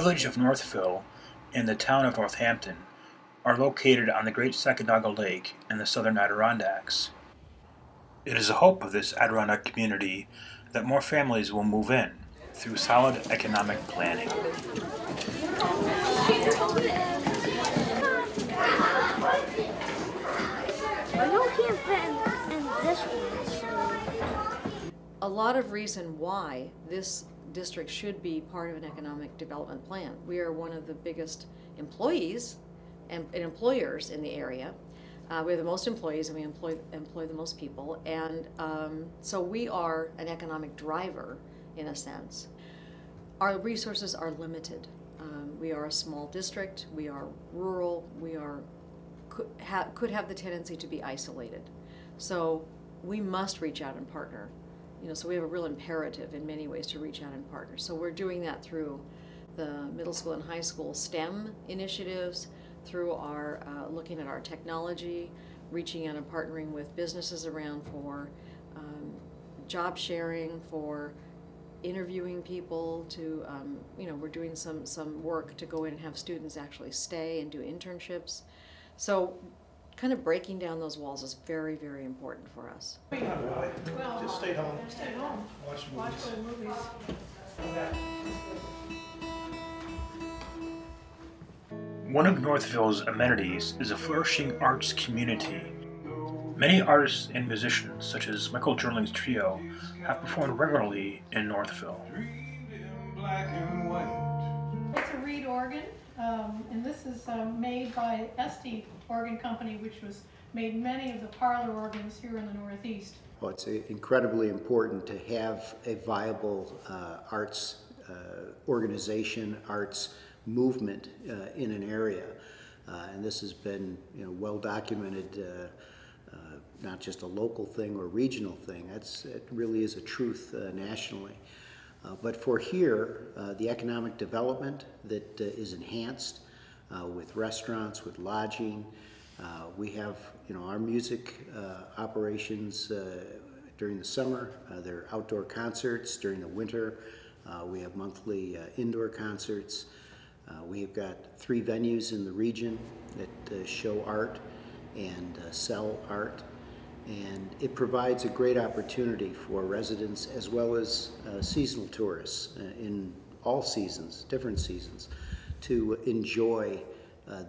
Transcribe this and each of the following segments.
village of Northville and the town of Northampton are located on the Great Sacandaga Lake in the southern Adirondacks. It is a hope of this Adirondack community that more families will move in through solid economic planning. A lot of reason why this district should be part of an economic development plan. We are one of the biggest employees and employers in the area. We have the most employees and we employ the most people, and so we are an economic driver in a sense. Our resources are limited. We are a small district, we are rural, we are could have the tendency to be isolated. So we must reach out and partner. So we have a real imperative in many ways to reach out and partner. So we're doing that through the middle school and high school STEM initiatives, through our looking at our technology, reaching out and partnering with businesses around for job sharing, for interviewing people, to we're doing some work to go in and have students actually stay and do internships. So kind of breaking down those walls is very, very important for us. Not really. Well, just stay home. Stay home. Watch movies. One of Northville's amenities is a flourishing arts community. Many artists and musicians, such as Michael Jerling's trio, have performed regularly in Northville. It's a reed organ, and this is made by Esty Organ Company, which made many of the parlor organs here in the Northeast. Well, it's incredibly important to have a viable arts organization, arts movement in an area, and this has been well documented. Not just a local thing or regional thing. It really is a truth nationally. But for here, the economic development that is enhanced with restaurants, with lodging. We have our music operations during the summer. There are outdoor concerts during the winter. We have monthly indoor concerts. We've got 3 venues in the region that show art and sell art. And it provides a great opportunity for residents as well as seasonal tourists in all seasons, different seasons, to enjoy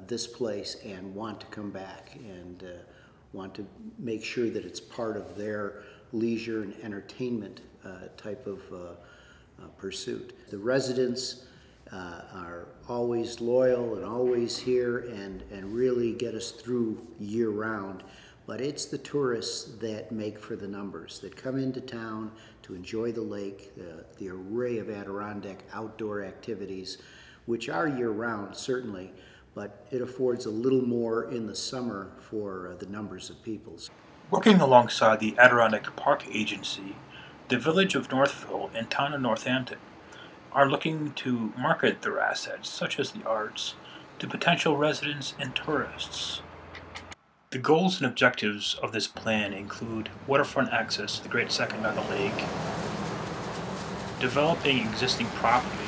this place and want to come back and want to make sure that it's part of their leisure and entertainment type of pursuit. The residents are always loyal and always here and really get us through year-round. But it's the tourists that make for the numbers, that come into town to enjoy the lake, the array of Adirondack outdoor activities, which are year-round, certainly, but it affords a little more in the summer for the numbers of people. Working alongside the Adirondack Park Agency, the village of Northville and town of Northampton are looking to market their assets, such as the arts, to potential residents and tourists. The goals and objectives of this plan include waterfront access to the Great Sacandaga Lake, developing existing property,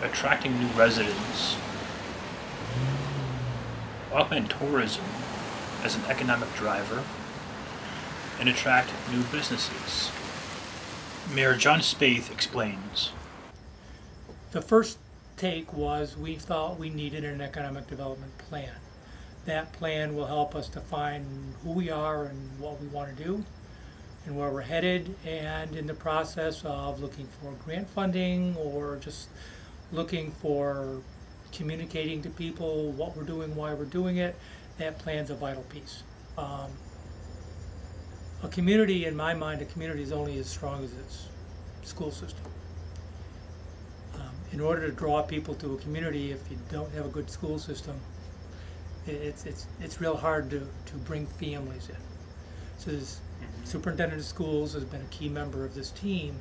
attracting new residents, augment tourism as an economic driver, and attract new businesses. Mayor John Spaeth explains. The first take was we thought we needed an economic development plan. That plan will help us define who we are and what we want to do and where we're headed, and in the process of looking for grant funding or just looking for communicating to people what we're doing, why we're doing it, that plan's a vital piece. A community, in my mind, a community is only as strong as its school system. In order to draw people to a community, if you don't have a good school system, it's real hard to bring families in. So the superintendent of schools has been a key member of this team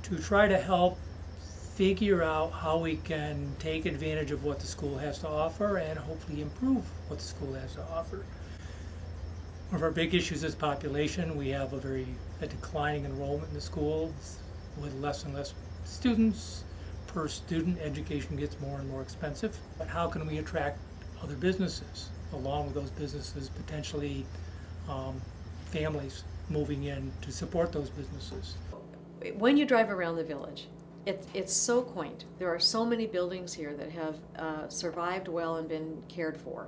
to try to help figure out how we can take advantage of what the school has to offer and hopefully improve what the school has to offer. One of our big issues is population. We have a declining enrollment in the schools with less and less students. per student, education gets more and more expensive. But how can we attract other businesses, along with those businesses, potentially families moving in to support those businesses? When you drive around the village, it's so quaint. There are so many buildings here that have survived well and been cared for.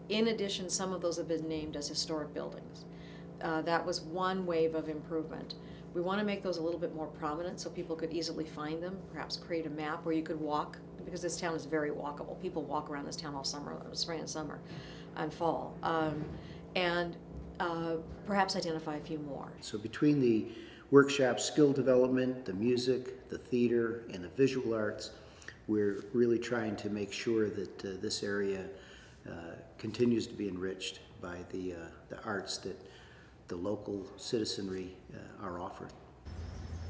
In addition, some of those have been named as historic buildings. That was one wave of improvement. We want to make those a little bit more prominent so people could easily find them, perhaps create a map where you could walk, because this town is very walkable. People walk around this town all summer, spring and summer and fall. Perhaps identify a few more. So between the workshop, skill development, the music, the theater, and the visual arts, we're really trying to make sure that this area continues to be enriched by the arts that the local citizenry are offering.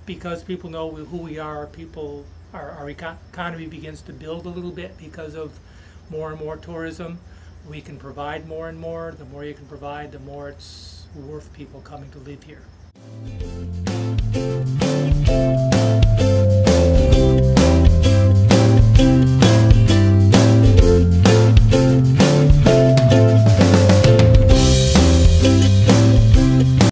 Because people know who we are, our economy begins to build a little bit because of more and more tourism. We can provide more and more. The more you can provide, the more it's worth people coming to live here.